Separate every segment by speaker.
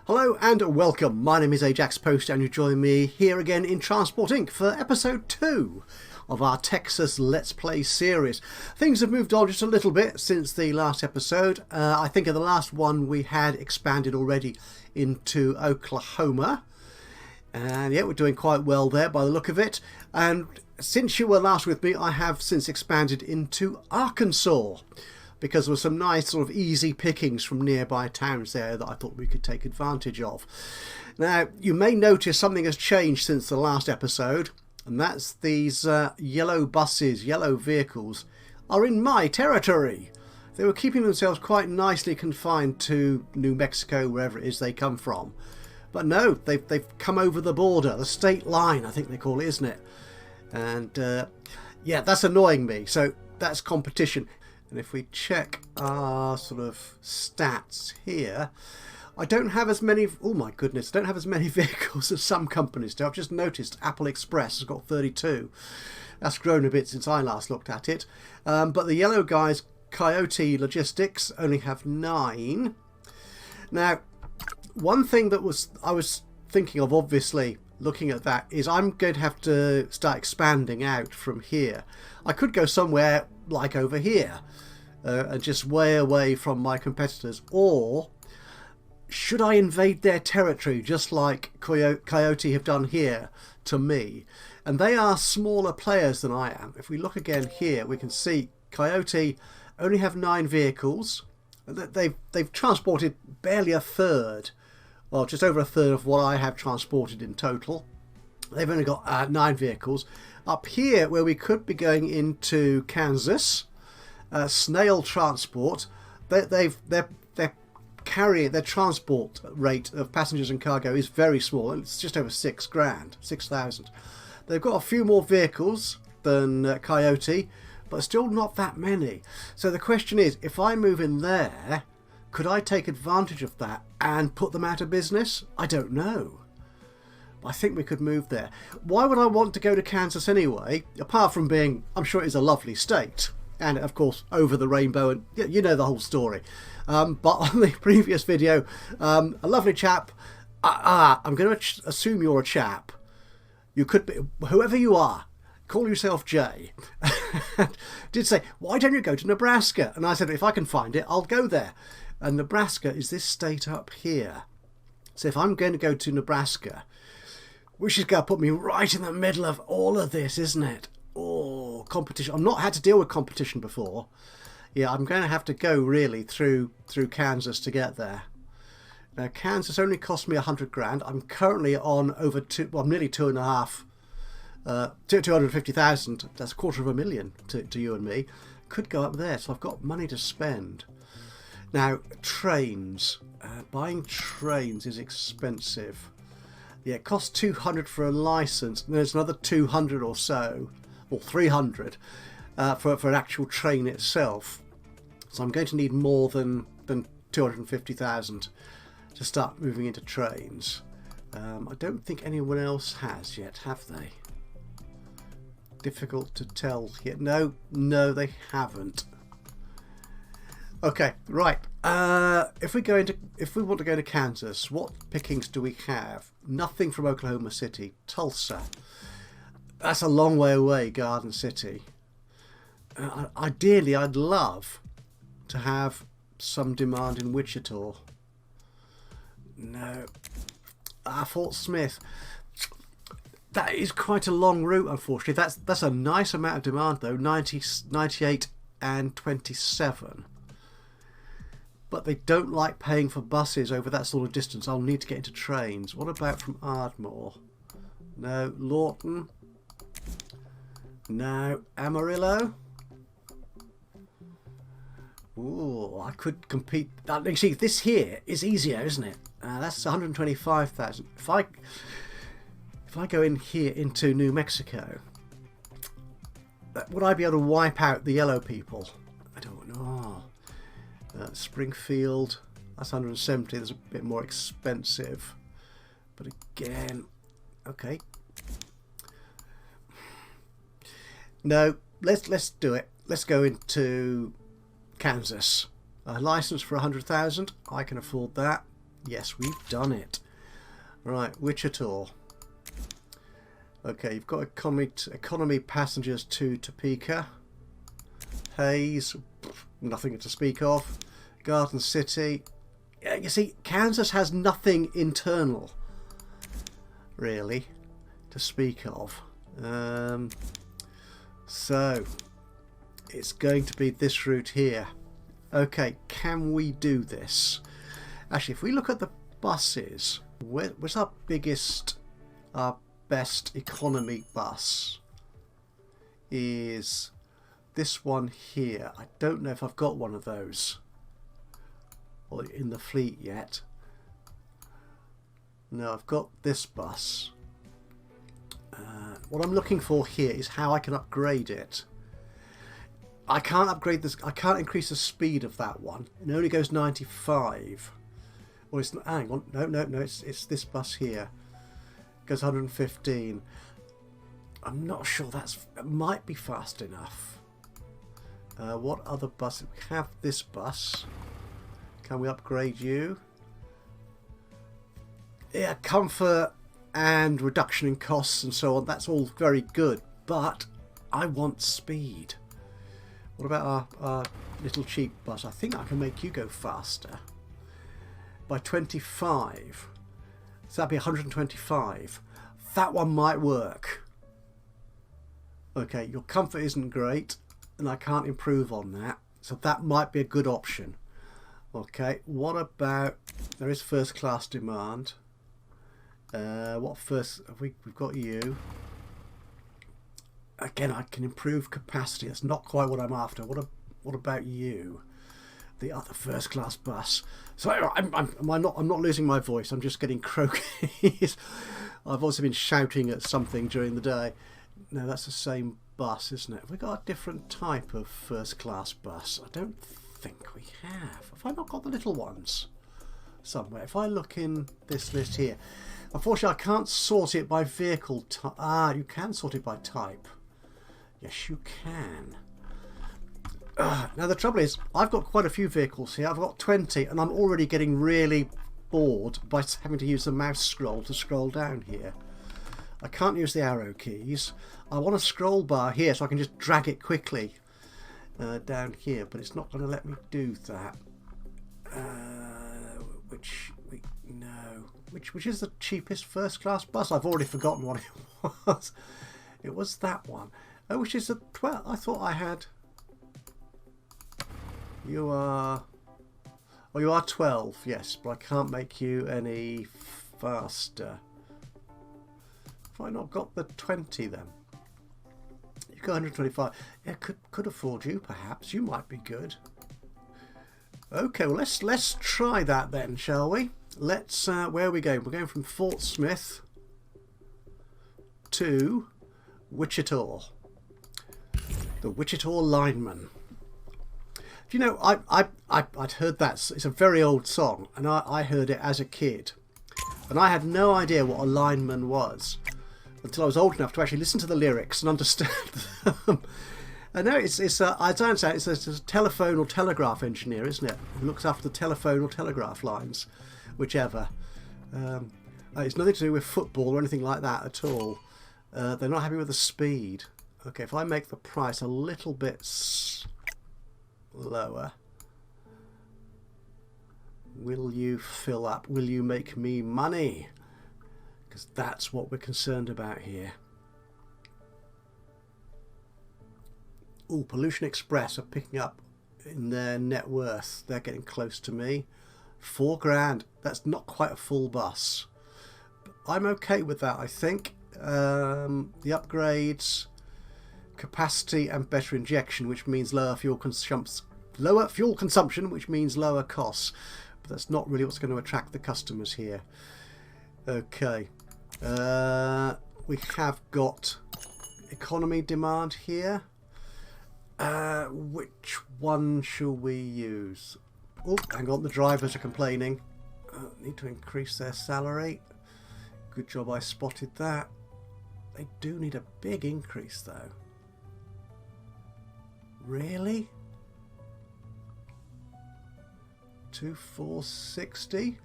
Speaker 1: Hello and welcome. My name is Ajaxpost and you join me here again in Transport Inc. for episode 2 of our Texas Let's Play series. Things have moved on just a little bit since the last episode. I think in the last one we had expanded already into Oklahoma. And yeah, we're doing quite well there by the look of it. And since you were last with me, I have since expanded into Arkansas, because there were some nice sort of easy pickings from nearby towns there that I thought we could take advantage of. Now, you may notice something has changed since the last episode, and that's these yellow buses, yellow vehicles, are in my territory. They were keeping themselves quite nicely confined to New Mexico, wherever it is they come from. But no, they've come over the border, the state line, I think they call it, isn't it? And yeah, that's annoying me. So that's competition. And if we check our sort of stats here, I don't have as many, oh my goodness, don't have as many vehicles as some companies do. I've just noticed Apple Express has got 32. That's grown a bit since I last looked at it. But the yellow guys, Coyote Logistics, only have 9. Now, one thing that I was thinking of, obviously, looking at that, is I'm going to have to start expanding out from here. I could go somewhere like over here and just way away from my competitors, or should I invade their territory just like Coyote have done here to me? And they are smaller players than I am. If we look again here, we can see Coyote only have 9 vehicles. They've transported barely a third, well, just over a third of what I have transported in total. They've only got 9 vehicles. Up here, where we could be going into Kansas, Snail Transport, their transport rate of passengers and cargo is very small. It's just over 6 grand, 6,000. They've got a few more vehicles than Coyote, but still not that many. So the question is, if I move in there, could I take advantage of that and put them out of business? I don't know. I think we could move there. Why would I want to go to Kansas anyway? Apart from being, I'm sure it's a lovely state. And of course, over the rainbow, and you know the whole story. But on the previous video, a lovely chap, I'm going to assume you're a chap. You could be, whoever you are, call yourself Jay. Did say, why don't you go to Nebraska? And I said, if I can find it, I'll go there. And Nebraska is this state up here. So if I'm going to go to Nebraska, which is going to put me right in the middle of all of this, isn't it? Oh, competition. I've not had to deal with competition before. Yeah, I'm going to have to go really through Kansas to get there. Now, Kansas only cost me 100 grand. I'm currently on over nearly 250,000. That's $250,000 to you and me. Could go up there, so I've got money to spend. Now, trains. Buying trains is expensive. Yeah, it costs 200 for a license, and there's another 200 or so, or 300 for an actual train itself. So I'm going to need more than 250,000 to start moving into trains. I don't think anyone else has yet, have they? Difficult to tell yet. No, they haven't. Okay, right. If we want to go to Kansas, what pickings do we have? Nothing from Oklahoma City. Tulsa. That's a long way away, Garden City. Ideally, I'd love to have some demand in Wichita. No. Fort Smith. That is quite a long route, unfortunately. That's a nice amount of demand, though. 90, 98 and 27. But they don't like paying for buses over that sort of distance. I'll need to get into trains. What about from Ardmore? No. Lawton? No. Amarillo? Ooh, I could compete. You see, this here is easier, isn't it? That's 125,000. If I go in here into New Mexico, would I be able to wipe out the yellow people? I don't know. Springfield, that's 170. That's a bit more expensive, but again, okay. No, let's do it. Let's go into Kansas. A license for 100,000. I can afford that. Yes, we've done it. Right, Wichita. Okay, you've got economy passengers to Topeka. Hayes, nothing to speak of. Garden City. Yeah, you see, Kansas has nothing internal, really, to speak of. So, it's going to be this route here. Okay, can we do this? Actually, if we look at the buses, where's our best economy bus? Is this one here. I don't know if I've got one of those or in the fleet yet. No, I've got this bus. What I'm looking for here is how I can upgrade it. I can't upgrade this. I can't increase the speed of that one. It only goes 95. Or it's not. Hang on. No. It's this bus here. It goes 115. I'm not sure it might be fast enough. What other bus? We have this bus. Can we upgrade you? Yeah, comfort and reduction in costs and so on. That's all very good, but I want speed. What about our little cheap bus? I think I can make you go faster by 25. So that'd be 125. That one might work. Okay, your comfort isn't great, and I can't improve on that. So that might be a good option. Okay, what about... There is first class demand. What first... We've got you. Again, I can improve capacity. That's not quite what I'm after. What about you? The other first class bus. So I'm not losing my voice. I'm just getting croaky. I've also been shouting at something during the day. No, that's the same bus, isn't it? Have we got a different type of first class bus? I don't think we have. Have I not got the little ones somewhere? If I look in this list here, unfortunately I can't sort it by vehicle type. Ah, you can sort it by type. Yes, you can. Now the trouble is, I've got quite a few vehicles here. I've got 20, and I'm already getting really bored by having to use the mouse scroll to scroll down here. I can't use the arrow keys. I want a scroll bar here so I can just drag it quickly down here, but it's not going to let me do that. Which is the cheapest first class bus? I've already forgotten what it was. It was that one. Oh, which is the 12. I thought I had... You are... Oh, you are 12, yes, but I can't make you any faster. Have I not got the 20 then? You've got 125. Yeah, could afford you, perhaps. You might be good. Okay, well, let's try that then, shall we? Let's... where are we going? We're going from Fort Smith to Wichita. The Wichita lineman. Do you know, I'd heard that. It's a very old song, and I heard it as a kid. And I had no idea what a lineman was until I was old enough to actually listen to the lyrics and understand them. I know it's I don't understand, it's a telephone or telegraph engineer, isn't it? Who looks after the telephone or telegraph lines, whichever. It's nothing to do with football or anything like that at all. They're not happy with the speed. Okay, if I make the price a little bit lower, will you fill up? Will you make me money? Because that's what we're concerned about here. Oh, Pollution Express are picking up in their net worth. They're getting close to me. £4,000. That's not quite a full bus. But I'm okay with that, I think. The upgrades, capacity and better injection, which means lower fuel consumption, which means lower costs. But that's not really what's going to attract the customers here. Okay. We have got economy demand here. Which one shall we use? Oh, hang on, the drivers are complaining. Need to increase their salary. Good job I spotted that. They do need a big increase though. Really? 2460?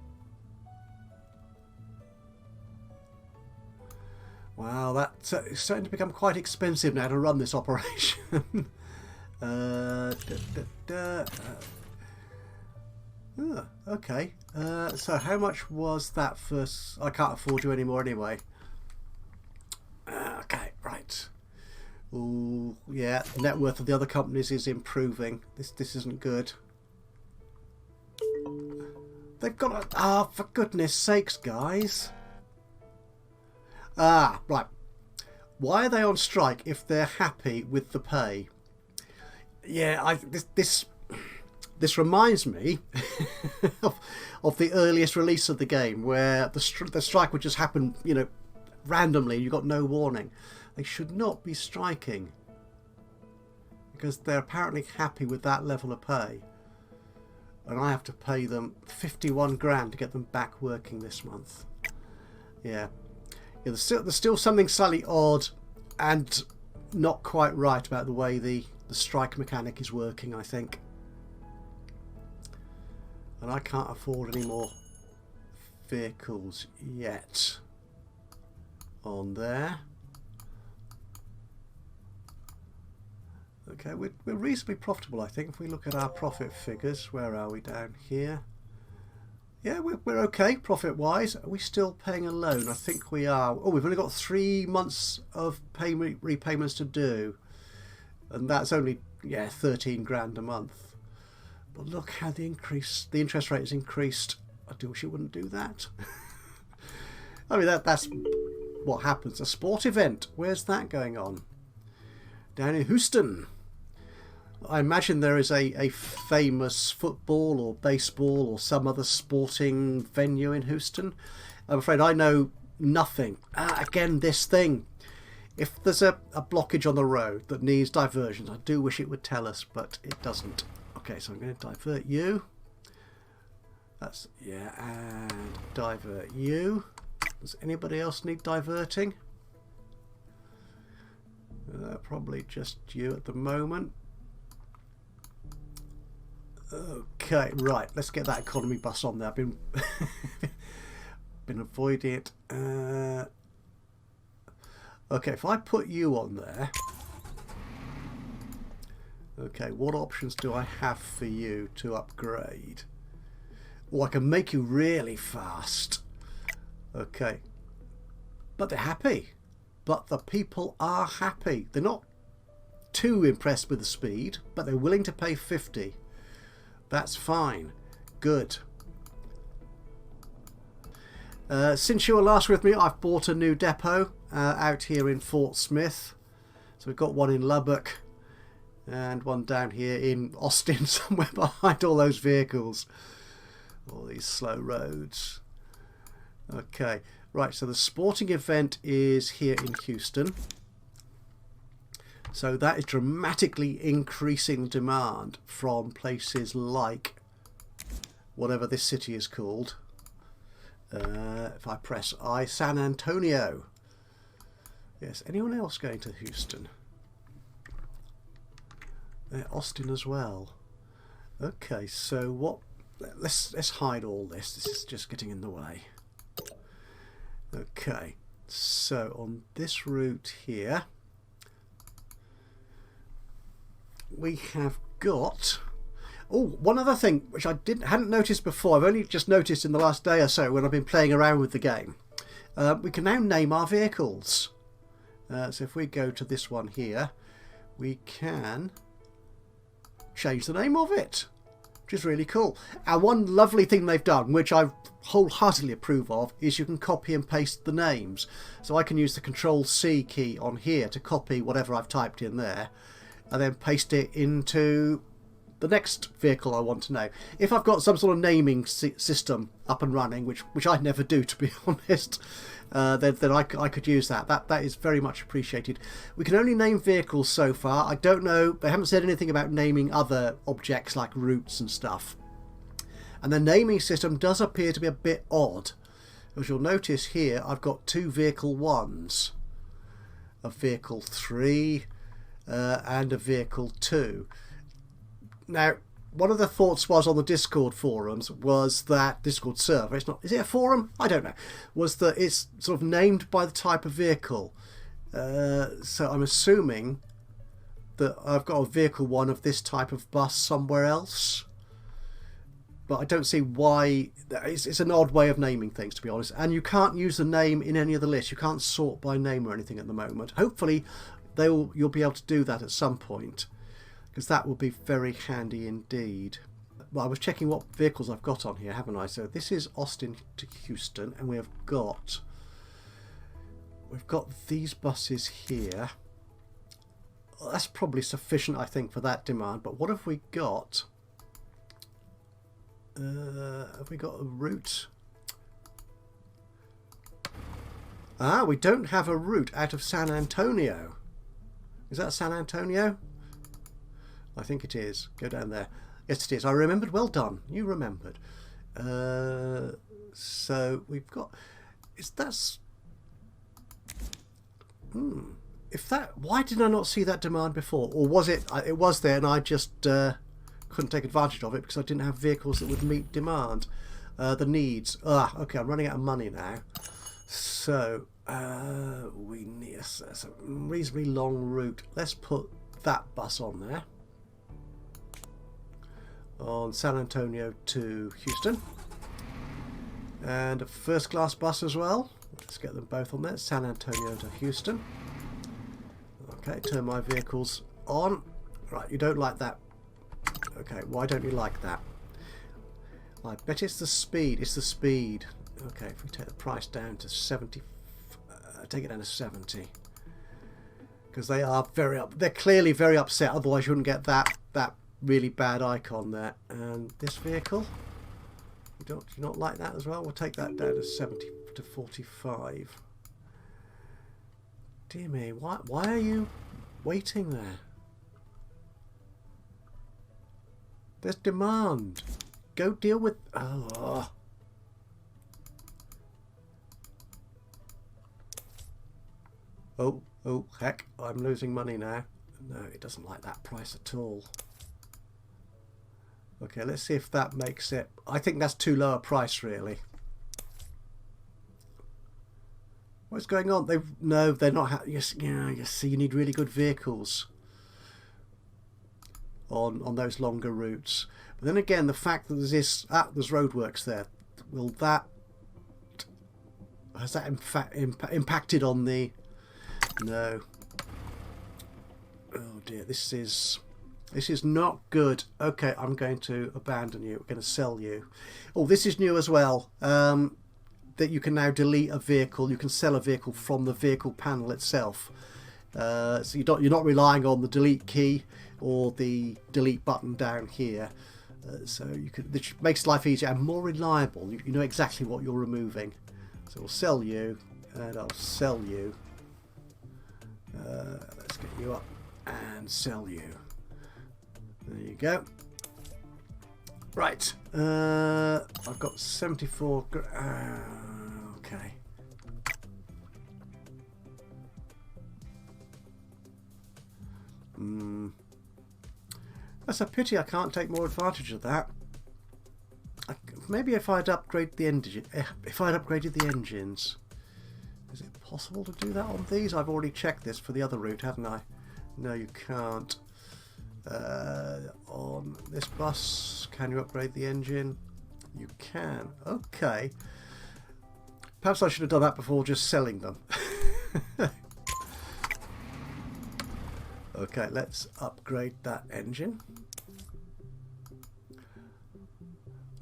Speaker 1: Wow, that's starting to become quite expensive now to run this operation. Okay. So how much was that first? I can't afford you anymore anyway. Okay, right. Ooh, yeah, the net worth of the other companies is improving. This isn't good. They've got a... Ah, for goodness sakes, guys. Ah, right. Why are they on strike if they're happy with the pay? Yeah, this reminds me of the earliest release of the game, where the strike would just happen, you know, randomly. You got no warning. They should not be striking because they're apparently happy with that level of pay, and I have to pay them 51 grand to get them back working this month. Yeah, there's still something slightly odd and not quite right about the way the strike mechanic is working, I think. And I can't afford any more vehicles yet on there. Okay, we're reasonably profitable, I think, if we look at our profit figures. Where are we down here? Yeah, we're okay profit-wise. Are we still paying a loan? I think we are. Oh, we've only got 3 months of repayments to do. And that's only, yeah, 13 grand a month. But look how the interest rate has increased. I do wish it wouldn't do that. I mean, that's what happens. A sport event. Where's that going on? Down in Houston. I imagine there is a famous football or baseball or some other sporting venue in Houston. I'm afraid I know nothing. Again, this thing. If there's a blockage on the road that needs diversions, I do wish it would tell us, but it doesn't. Okay, so I'm going to divert you. That's, yeah, and divert you. Does anybody else need diverting? Probably just you at the moment. Okay, right, let's get that economy bus on there. I've been been avoiding it. Okay, if I put you on there. Okay, what options do I have for you to upgrade? Oh, I can make you really fast. Okay, but they're happy. But the people are happy. They're not too impressed with the speed, but they're willing to pay 50. That's fine. Good. Since you were last with me, I've bought a new depot out here in Fort Smith. So we've got one in Lubbock and one down here in Austin, somewhere behind all those vehicles. All these slow roads. Okay. Right, so the sporting event is here in Houston. So that is dramatically increasing demand from places like whatever this city is called. If I press I, San Antonio. Yes, anyone else going to Houston? Austin as well. Okay, so what? Let's hide all this. This is just getting in the way. Okay, so on this route here, we have got... Oh, one other thing which I hadn't noticed before. I've only just noticed in the last day or so when I've been playing around with the game. We can now name our vehicles. So if we go to this one here, we can change the name of it, which is really cool. And one lovely thing they've done, which I wholeheartedly approve of, is you can copy and paste the names. So I can use the Control-C key on here to copy whatever I've typed in there and then paste it into the next vehicle I want to know. If I've got some sort of naming system up and running, which I never do, to be honest, then I could use that. That is very much appreciated. We can only name vehicles so far. I don't know, they haven't said anything about naming other objects like routes and stuff. And the naming system does appear to be a bit odd. As you'll notice here, I've got 2 vehicle 1s, a vehicle 3 and a vehicle 2. Now, one of the thoughts was on the Discord forums was that Discord server, it's not, is it a forum? I don't know. Was that it's sort of named by the type of vehicle. So I'm assuming that I've got a vehicle one of this type of bus somewhere else. But I don't see why. It's an odd way of naming things, to be honest. And you can't use the name in any of the lists. You can't sort by name or anything at the moment. Hopefully you'll be able to do that at some point, because that will be very handy indeed. Well, I was checking what vehicles I've got on here, haven't I? So this is Austin to Houston, and we've got these buses here. Well, that's probably sufficient, I think, for that demand. But what have we got? Have we got a route? Ah, we don't have a route out of San Antonio. Is that San Antonio? I think it is. Go down there. Yes, it is. I remembered. Well done. You remembered. So we've got... If that... Why did I not see that demand before? Or was it... It was there and I just couldn't take advantage of it because I didn't have vehicles that would meet demand. The needs. Okay, I'm running out of money now. So... we need a reasonably long route. Let's put that bus on there. On San Antonio to Houston. And a first class bus as well. Let's get them both on there. San Antonio to Houston. Okay, turn my vehicles on. Right, you don't like that. Okay, why don't you like that? I bet it's the speed. It's the speed. Okay, if we take the price down to 70, take it down to 70. Because they are they're clearly very upset. Otherwise, you wouldn't get that really bad icon there. And this vehicle, you not like that as well? We'll take that down to 70 to 45. Dear me, why are you waiting there? There's demand. Go deal with... Oh. Oh, heck, I'm losing money now. No, it doesn't like that price at all. Okay, let's see if that makes it... I think that's too low a price, really. What's going on? No, they're not... You see, you need really good vehicles on those longer routes. But then again, the fact that there's there's roadworks there, will that... Has that impacted on the... No. Oh dear, this is not good. Okay, I'm going to abandon you. I'm going to sell you. Oh, this is new as well. That you can now delete a vehicle. You can sell a vehicle from the vehicle panel itself. So you're not relying on the delete key or the delete button down here. So you could, which makes life easier and more reliable. You know exactly what you're removing. So we'll sell you, and I'll sell you. Let's get you up and sell you. There you go. Right. I've got 74. Okay. That's a pity I can't take more advantage of that. Maybe if I'd upgrade the engine, if I'd upgraded the engines. Is it possible to do that on these? I've already checked this for the other route, haven't I? No, you can't. On this bus, can you upgrade the engine? You can. Okay. Perhaps I should have done that before just selling them. Okay, let's upgrade that engine.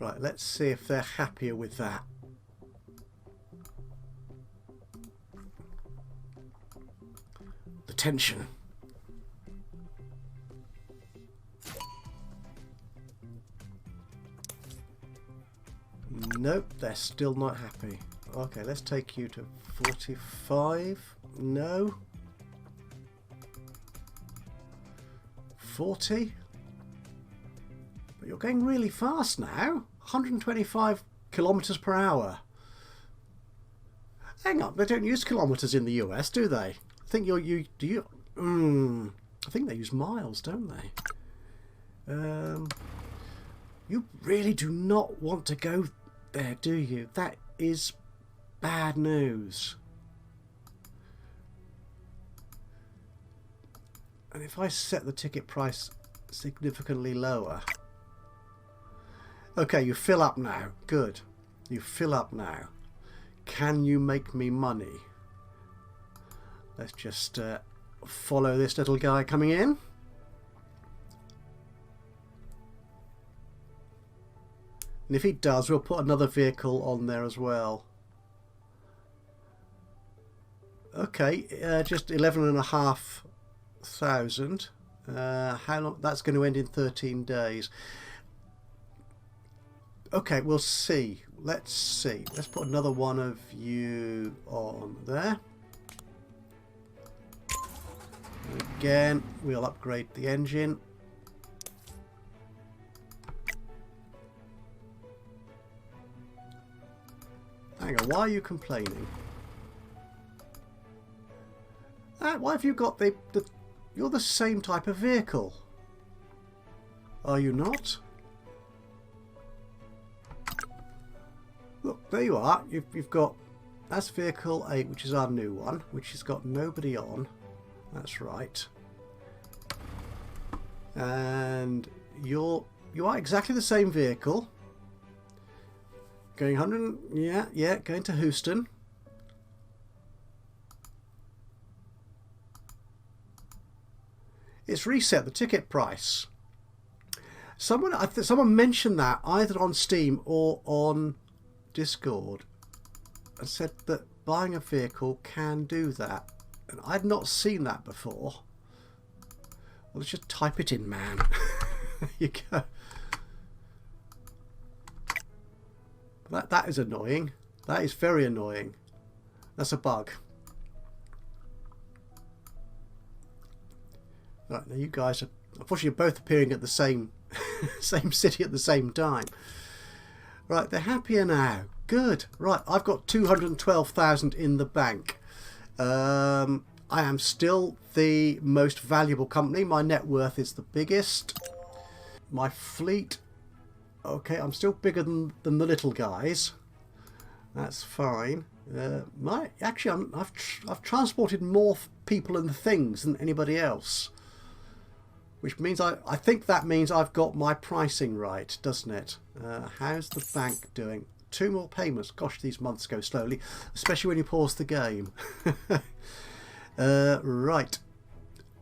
Speaker 1: Right, let's see if they're happier with that. The tension. Nope, they're still not happy. Okay, let's take you to 45. No. 40. But you're going really fast now. 125 kilometers per hour. Hang on, they don't use kilometers in the US, do they? I think I think they use miles, don't they? You really do not want to go there, do you? That is bad news. And if I set the ticket price significantly lower... Okay, you fill up now. Good. You fill up now. Can you make me money? Let's just follow this little guy coming in. And if he does, we'll put another vehicle on there as well. Okay, just 11,500. How long? That's going to end in 13 days. Okay, we'll see. Let's see. Let's put another one of you on there. Again, we'll upgrade the engine. Hang on, why are you complaining? Why have you got the... You're the same type of vehicle. Are you not? Look, there you are. You've got... That's vehicle 8, which is our new one, which has got nobody on. That's right. And you are exactly the same vehicle. Going 100, yeah, going to Houston. It's reset the ticket price. Someone mentioned that either on Steam or on Discord and said that buying a vehicle can do that. And I'd not seen that before. Well, let's just type it in, man. There you go. That is annoying. That is very annoying. That's a bug. Right, now you guys are unfortunately both appearing at the same same city at the same time. Right, they're happier now. Good. Right, I've got 212,000 in the bank. I am still the most valuable company. My net worth is the biggest. My fleet... Okay, I'm still bigger than the little guys. That's fine. Actually, I've transported more people and things than anybody else. Which means I think that means I've got my pricing right, doesn't it? How's the bank doing? 2 more payments. Gosh, these months go slowly, especially when you pause the game. Right.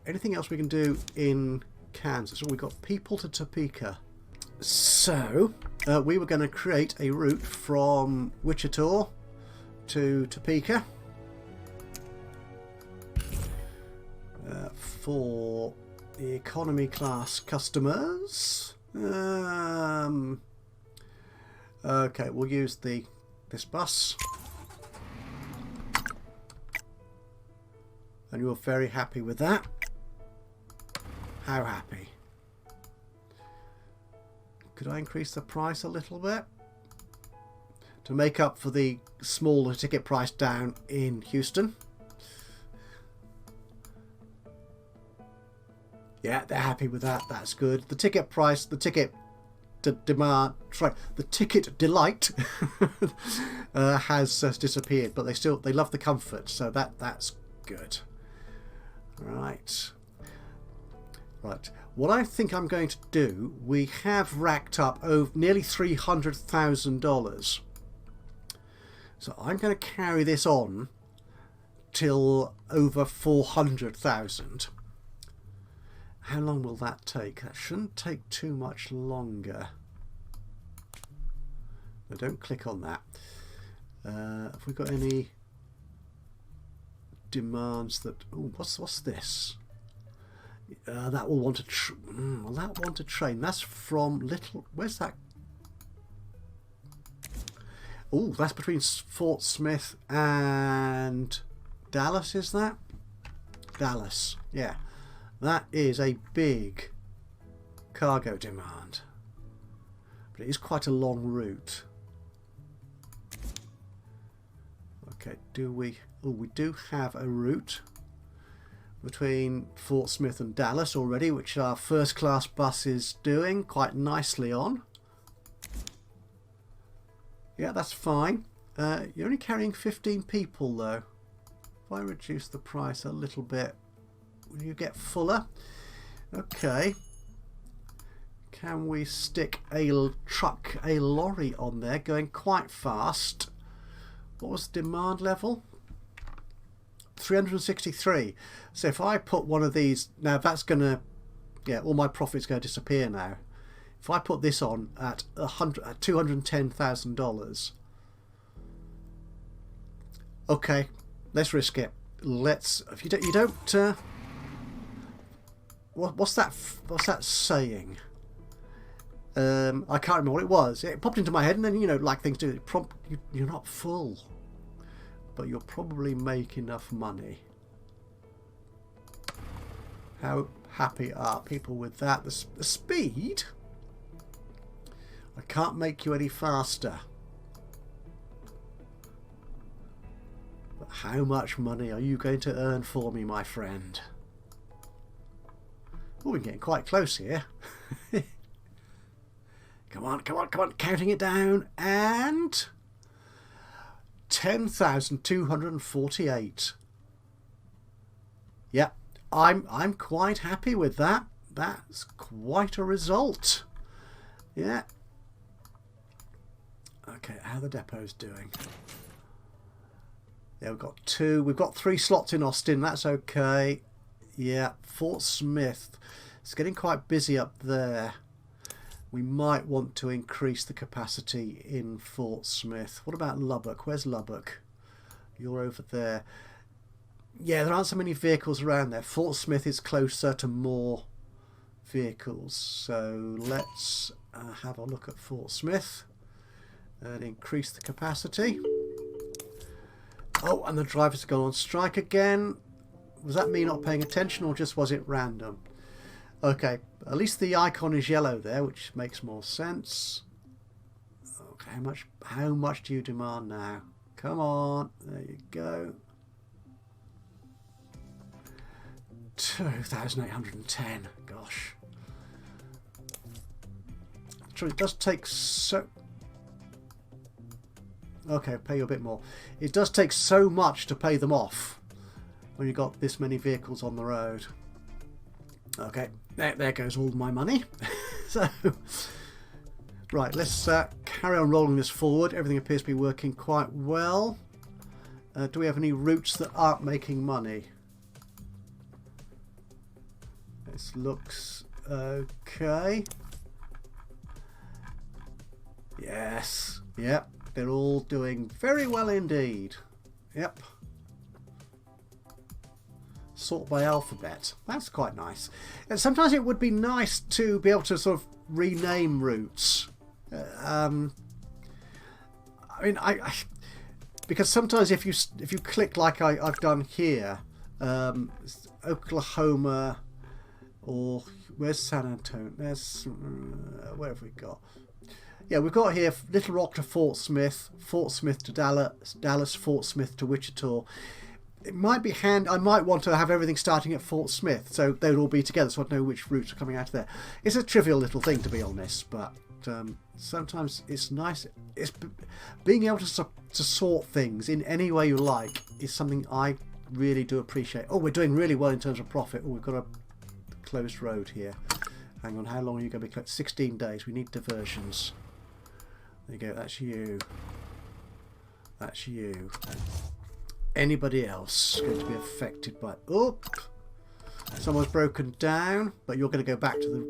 Speaker 1: Anything else we can do in Kansas? We've got people to Topeka. So, we were going to create a route from Wichita to Topeka for the economy class customers. Okay, we'll use this bus. And you're very happy with that. How happy? Could I increase the price a little bit? To make up for the smaller ticket price down in Houston. Yeah, they're happy with that. That's good. The ticket price, the ticket demand, sorry, the ticket delight has disappeared, but they love the comfort, so that's good. Right. What I think I'm going to do, we have racked up over nearly $300,000. So I'm going to carry this on till over 400,000. How long will that take? That shouldn't take too much longer. No, don't click on that. Have we got any demands that... Oh, what's this? That will want to... will that want to train? That's from Little... Where's that? Oh, that's between Fort Smith and Dallas, is that? Dallas, yeah. That is a big cargo demand. But it is quite a long route. Okay, do we... Oh, we do have a route between Fort Smith and Dallas already, which our first class bus is doing quite nicely on. Yeah, that's fine. You're only carrying 15 people though. If I reduce the price a little bit, will you get fuller? Okay. Can we stick a truck, a lorry on there going quite fast? What was the demand level? 363. So if I put one of these, now that's gonna, yeah, all my profits going to disappear now. If I put this on at $210,000, okay, let's risk it. Let's. If you don't, what's that? What's that saying? I can't remember what it was. It popped into my head, and then, you know, like things do. You're not full, but you'll probably make enough money. How happy are people with that? The speed? I can't make you any faster. But how much money are you going to earn for me, my friend? Oh, we're getting quite close here. Come on, come on, come on. Counting it down. And 10,248. Yeah, I'm quite happy with that. That's quite a result. Yeah. Okay, how are the depots doing? Yeah, we've got 2. We've got 3 slots in Austin. That's okay. Yeah, Fort Smith. It's getting quite busy up there. We might want to increase the capacity in Fort Smith. What about Lubbock? Where's Lubbock? You're over there. Yeah, there aren't so many vehicles around there. Fort Smith is closer to more vehicles. So let's have a look at Fort Smith and increase the capacity. Oh, and the drivers have gone on strike again. Was that me not paying attention, or just was it random? Okay, at least the icon is yellow there, which makes more sense. Okay, how much do you demand now? Come on, there you go. 2,810. Gosh. Actually, it does take so... Okay, pay you a bit more. It does take so much to pay them off when you've got this many vehicles on the road. Okay, there goes all my money. So, right, let's carry on rolling this forward. Everything appears to be working quite well. Do we have any routes that aren't making money? This looks okay. Yes, yep, they're all doing very well indeed. Yep. Sort by alphabet. That's quite nice. And sometimes it would be nice to be able to sort of rename routes. I mean, because sometimes if you click like I've done here, Oklahoma, or where's San Antonio? There's where have we got? Yeah, we've got here Little Rock to Fort Smith to Dallas, Fort Smith to Wichita. It might be I might want to have everything starting at Fort Smith, so they would all be together, so I'd know which routes are coming out of there. It's a trivial little thing, to be honest, but sometimes it's nice. It's being able to sort things in any way you like is something I really do appreciate. Oh, we're doing really well in terms of profit. Oh, we've got a closed road here. Hang on, how long are you going to be closed? 16 days. We need diversions. There you go. That's you. That's you. Anybody else going to be affected by... Oh! Someone's broken down, but you're going to go back to the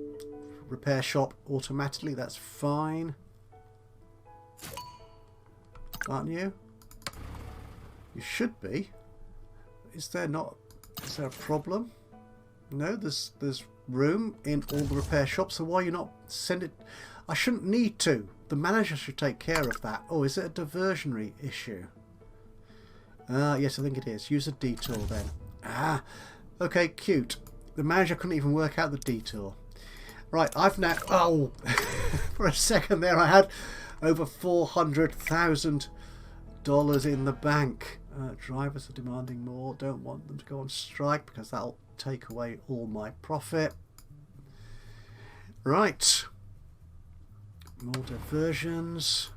Speaker 1: repair shop automatically. That's fine. Aren't you? You should be. Is there not... Is there a problem? No, there's room in all the repair shops, so why you not send it... I shouldn't need to. The manager should take care of that. Oh, is it a diversionary issue? Yes, I think it is. Use a detour then. Ah, okay, cute. The manager couldn't even work out the detour. Right, I've now... Oh, for a second there I had over $400,000 in the bank. Drivers are demanding more. Don't want them to go on strike because that'll take away all my profit. Right. More diversions.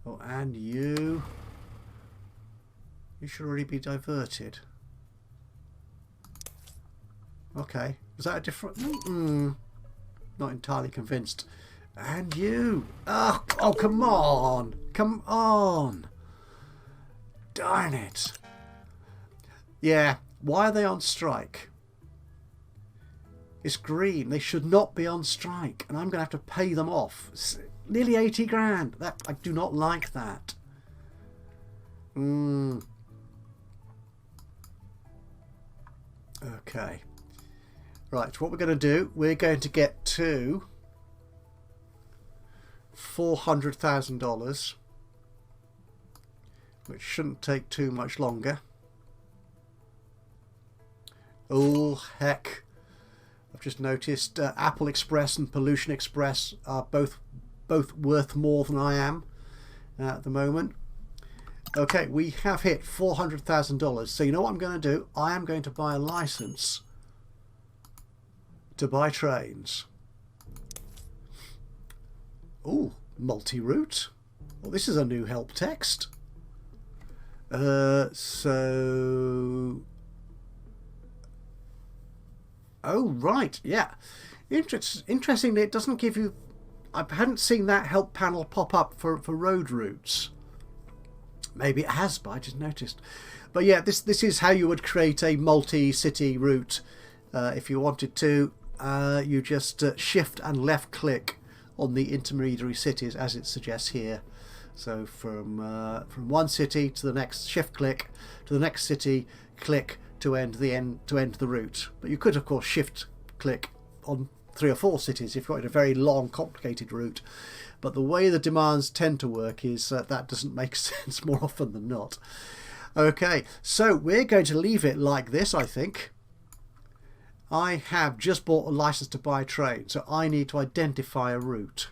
Speaker 1: Oh, and you should already be diverted. Okay, is that a different... not entirely convinced. And you... Oh, come on! Come on! Darn it! Yeah, why are they on strike? It's green. They should not be on strike. And I'm going to have to pay them off. It's nearly 80 grand. I do not like that. Okay. Right, what we're going to do, we're going to get to $400,000, which shouldn't take too much longer. Oh, heck. I've just noticed Apple Express and Pollution Express are both worth more than I am at the moment. Okay, we have hit $400,000. So you know what I'm going to do? I am going to buy a license to buy trains. Oh, multi-route. Well, this is a new help text. Oh, right, yeah. Interestingly, it doesn't give you... I hadn't seen that help panel pop up for road routes. Maybe it has, but I just noticed. But yeah, this is how you would create a multi-city route. If you wanted to, you just shift and left click on the intermediary cities, as it suggests here. So from one city to the next, shift click to the next city, click to end the route. But you could, of course, shift click on 3 or 4 cities if you wanted a very long, complicated route. But the way the demands tend to work is that doesn't make sense more often than not. Okay, so we're going to leave it like this, I think. I have just bought a license to buy a train, so I need to identify a route.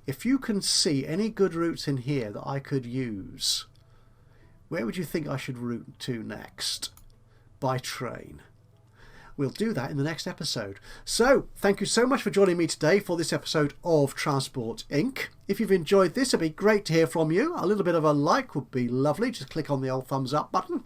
Speaker 1: If you can see any good routes in here that I could use, where would you think I should route to next? By train. We'll do that in the next episode. So, thank you so much for joining me today for this episode of Transport Inc. If you've enjoyed this, it'd be great to hear from you. A little bit of a like would be lovely. Just click on the old thumbs up button.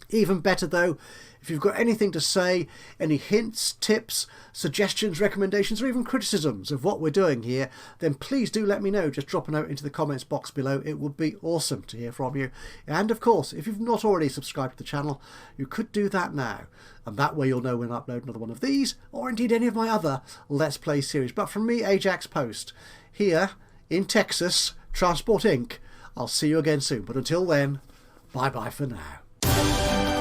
Speaker 1: Even better though, if you've got anything to say, any hints, tips, suggestions, recommendations, or even criticisms of what we're doing here, then please do let me know. Just drop a note into the comments box below. It would be awesome to hear from you. And of course, if you've not already subscribed to the channel, you could do that now. And that way you'll know when I upload another one of these, or indeed any of my other Let's Play series. But from me, Ajaxpost, here in Texas, Transport Inc. I'll see you again soon. But until then, bye-bye for now.